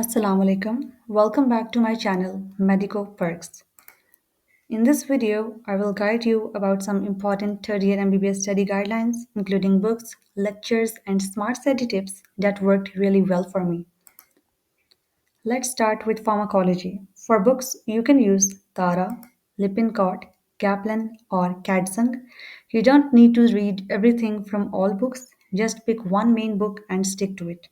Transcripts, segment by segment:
Assalamu alaikum. Welcome back to my channel Medico Perks. In this video, I will guide you about some important third year MBBS study guidelines, including books, lectures, and smart study tips that worked really well for me. Let's start with pharmacology. For books, you can use Tara, Lippincott, Kaplan, or Katzung. You don't need to read everything from all books, just pick one main book and stick to it.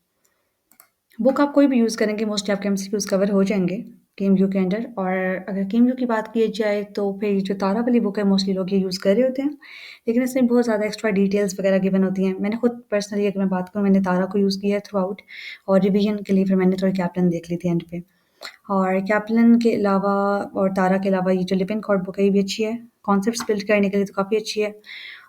Book आप कोई भी use करेंगे mostly आपके MCQs cover हो जाएँगे KMU के under. और अगर केएमयू की बात की जाए तो फिर ये जो तारा वाली बुक है मोस्टली लोग ये यूज़ कर रहे होते हैं। लेकिन इसमें बहुत ज़्यादा एक्स्ट्रा डिटेल्स वगैरह गिवन होती हैं। मैंने खुद पर्सनली अगर मैं बात करूँ मैंने तारा को यूज़ किया है थ्रू आउट और रिवीजन के लिए फिर मैंने थोड़ी कैप्टन देख ली थी एंड पे। और कैप्लन के अलावा और तारा के अलावा ये जो लिपिनकॉर्ड बुक है ये भी अच्छी है। कॉन्सेप्ट्स बिल्ड करने के लिए तो काफ़ी अच्छी है।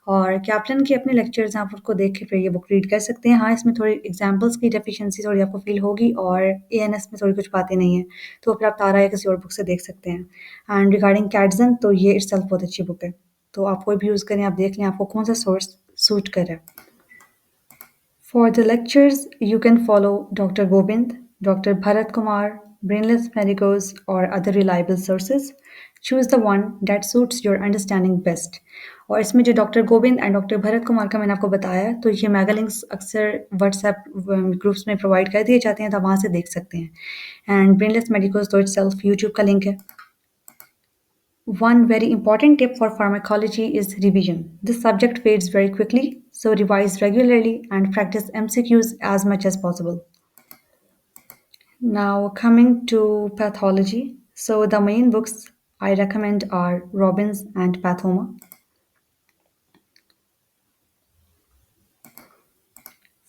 और कैप्टन के अपने लेक्चर्स हैं, आप उसको देख के फिर ये बुक रीड कर सकते हैं। हाँ, इसमें थोड़ी एग्जांपल्स की डेफिशिएंसी थोड़ी आपको फ़ील होगी और एएनएस में थोड़ी कुछ बातें नहीं हैं, तो फिर आप तारा या किसी और बुक से देख सकते हैं। एंड रिगार्डिंग कैटसन तो ये इटसेल्फ बहुत अच्छी बुक है, तो आप कोई भी यूज़ करें, आप देख लें आपको कौन सा सोर्स सूट कर रहा है। For the lectures, you can follow Dr. Gobind, Dr. Bharat Kumar, Brainless Medicos, or other reliable sources. Choose the one that suits your understanding best. और इसमें जो doctor Govind and doctor Bharat Kumar का मैंने आपको बताया तो ये मेगा लिंक्स अक्सर व्हाट्सएप ग्रुप्स में प्रोवाइड कर दिए जाते हैं, तो आप वहाँ से देख सकते हैं। एंड ब्रेनलेस मेडिकोज तो इटसेल्फ यूट्यूब का लिंक है। One very important tip for pharmacology is revision. This subject fades very quickly, so revise regularly and practice MCQs as much as possible. Now, coming to pathology. So, the main books I recommend are Robbins and Pathoma.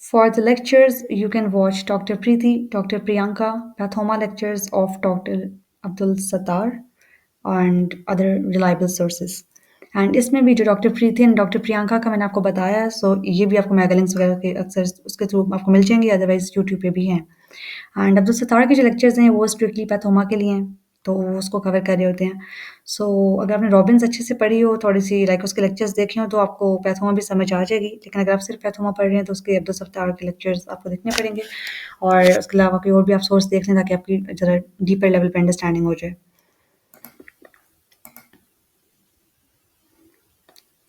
For the lectures, you can watch Dr. Preeti, Dr. Priyanka, Pathoma lectures of Dr. Abdul Sattar and other reliable sources. And इसमें भी जो doctor Preeti and doctor Priyanka का मैंने आपको बताया सो ये भी आपको मैगलिंग्स वगैरह के अक्सर उसके थ्रू आपको मिल जाएंगे, अदरवाइज यूट्यूब पे भी हैं। एंड अब्दुल सत्तार के जो लेक्चर्स हैं वो स्ट्रिक्टली पैथोमा के लिए हैं, तो वो उसको कवर कर रहे होते हैं। सो अगर आपने रॉबिन्स अच्छे से पढ़ी हो, थोड़ी सी लाइक उसके लेक्चर्स देखे हो, तो आपको पैथोमा भी समझ आ जाएगी। लेकिन अगर आप सिर्फ पैथोमा पढ़ रहे हैं तो उसके अब्दुल सत्तार के लेक्चर्स आपको देखने पड़ेंगे और उसके अलावा कोई और भी आप सोर्स देख लें ताकि आपकी ज़रा डीपर लेवल पर अंडरस्टैंडिंग हो जाए।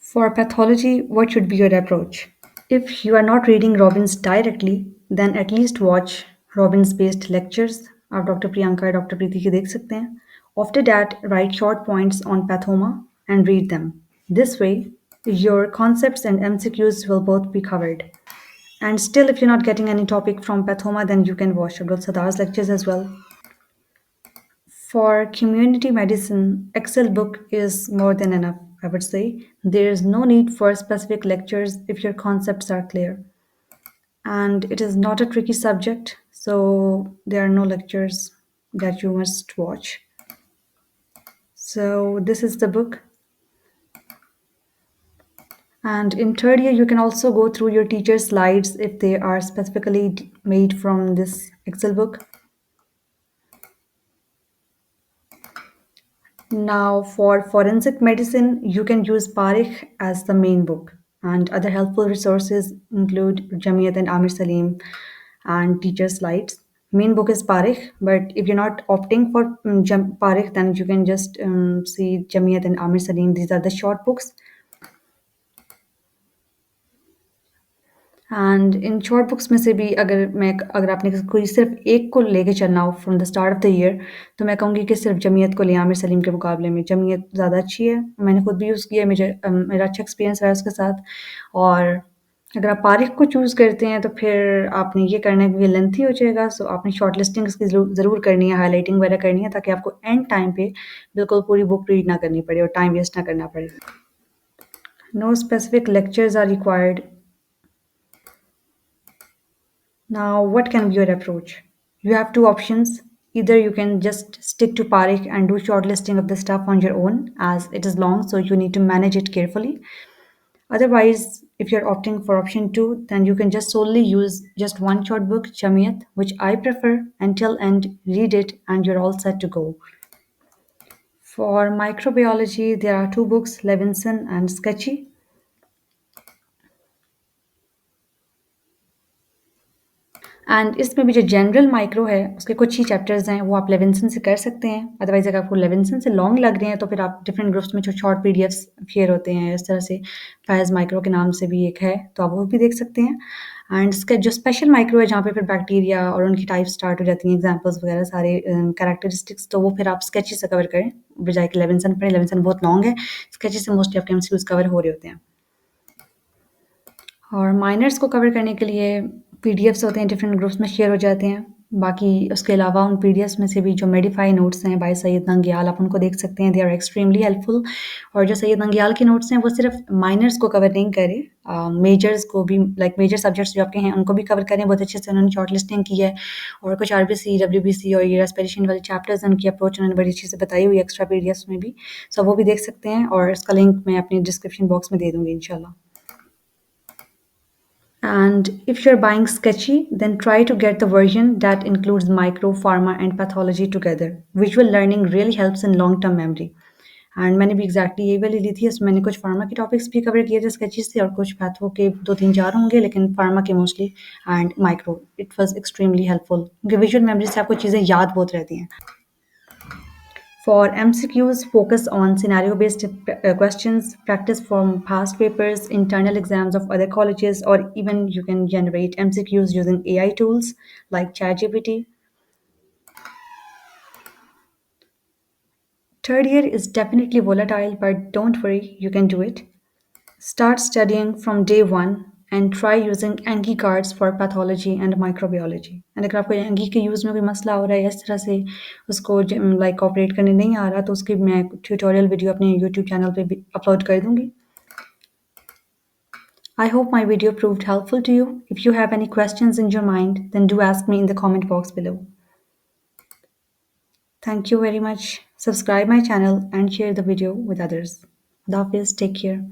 For pathology, what should be your approach? If you are not reading Robbins directly, then at least watch Robbins-based lectures. आप डॉक्टर प्रियंका डॉक्टर प्रीति के देख सकते हैं. After that, write short points on pathoma and read them. This way, your concepts and MCQs will both be covered. And still, if you're not getting any topic from pathoma, then you can watch Abdul Sadar's lectures as well. For community medicine, Excel book is more than enough, I would say. There is no need for specific lectures if your concepts are clear. And it is not a tricky subject, so there are no lectures that you must watch. So this is the book. And in third year, you can also go through your teacher's slides if they are specifically made from this Excel book. Now, for forensic medicine, you can use Parikh as the main book, and other helpful resources include Jamiyat and Amir Salim and teacher slides. Main book is Parikh, but if you're not opting for Parikh, then you can just see Jamiyat and Amir Salim. These are the short books. And in short books में से भी अगर आपने कोई सिर्फ एक को लेके चलना हो from the start of the year, तो मैं कहूँगी कि सिर्फ जमीयत को लें। आमिर सलीम के मुकाबले में जमीयत ज़्यादा अच्छी है, मैंने खुद भी यूज़ किया है, मेरा अच्छा एक्सपीरियंस रहा है उसके साथ। और अगर आप पारिक को चूज़ करते हैं तो फिर आपने ये करना है क्योंकि लेंथी हो जाएगा, सो आपने शॉर्ट लिस्टिंग इसकी ज़रूर करनी है, हाईलाइटिंग वगैरह करनी है, ताकि आपको एंड टाइम पे बिल्कुल पूरी बुक रीड ना करनी पड़े और टाइम वेस्ट ना करना पड़े। No specific lectures are required. Now, what can be your approach? You have two options. Either you can just stick to Parik and do shortlisting of the stuff on your own, as it is long, so you need to manage it carefully. Otherwise, if you're opting for option two, then you can just solely use just one short book, Jamiyat, which I prefer, until end, read it, and you're all set to go. For microbiology, there are two books, Levinson and Sketchy. And इसमें भी जो general micro है उसके कुछ ही chapters हैं वो आप Levinson से कर सकते हैं। अदरवाइज अगर आपको लेविंसन से लॉन्ग लग रहे हैं तो फिर आप डिफरेंट ग्रुप्स में जो शॉर्ट पीडीएफ्स शेयर होते हैं इस तरह से, फैज़ माइक्रो के नाम से भी एक है, तो आप वो भी देख सकते हैं। एंड इसका जो स्पेशल माइक्रो है जहाँ पे फिर बैक्टीरिया और उनकी टाइप स्टार्ट हो जाती हैं, एग्जाम्पल्स वगैरह सारे कैरेक्टरिस्टिक्स, तो वो फिर आप स्केची से कवर करें बजाय कि लेविंसन पढ़ें। लेविंसन बहुत लॉन्ग है, स्केची से मोस्टली आपके एमसीक्यूज कवर हो रहे होते हैं। और माइनर्स को कवर करने के लिए पीडीएफ्स होते हैं, डिफरेंट ग्रुप्स में शेयर हो जाते हैं। बाकी उसके अलावा उन पीडीएफ्स में से भी जो मेडिफाई नोट्स हैं बाय सैयद नंगियाल, आप उनको देख सकते हैं, दे आर एक्सट्रीमली हेल्पफुल। और जो सैयद नंगियाल के नोट्स हैं वो सिर्फ माइनर्स को कवर नहीं करे, मेजर्स को भी, लाइक मेजर सब्जेक्ट्स जो आपके हैं उनको भी कवर करें। बहुत अच्छे से उन्होंने शॉर्ट लिस्टिंग की है, और कुछ आरबीसी, डब्ल्यूबीसी और ये रेस्पिरेशन वाले चैप्टर्स, उनकी अप्रोच उन्होंने बड़ी अच्छे से बताई हुई है एक्स्ट्रा पीडीएफ्स में भी, सो वो भी देख सकते हैं। और इसका लिंक मैं अपनी डिस्क्रिप्शन बॉक्स में दे दूँगी इंशाल्लाह। And if you're buying Sketchy, then try to get the version that includes micro, pharma, and pathology together. Visual learning really helps in long-term memory. And मैंने भी एग्जैक्टली यही वाली ली थी, इसमें मैंने कुछ फार्मा के टॉपिक्स भी कवर किए थे स्केचेस से, और कुछ पैथो के दो तीन चार होंगे, लेकिन फार्मा के mostly, and micro it was extremely helpful क्योंकि विजुअल मेमोरी से आपको चीज़ें याद बहुत रहती हैं। For MCQs, focus on scenario-based questions, practice from past papers, internal exams of other colleges, or even you can generate MCQs using AI tools like ChatGPT. Third year is definitely volatile, but don't worry, you can do it. Start studying from day one and try using Anki cards for pathology and microbiology. And अगर आपको Anki के use में कोई मसला हो रहा है, इस तरह से उसको लाइक ऑपरेट करने नहीं आ रहा, तो उसकी मैं ट्यूटोरियल वीडियो अपने यूट्यूब चैनल पे भी अपलोड कर दूँगी। I hope my video proved helpful to you. If you have any questions in your mind, then do ask me in the comment box below. Thank you very much. Subscribe my channel and share the video with others. Khudafis, take care.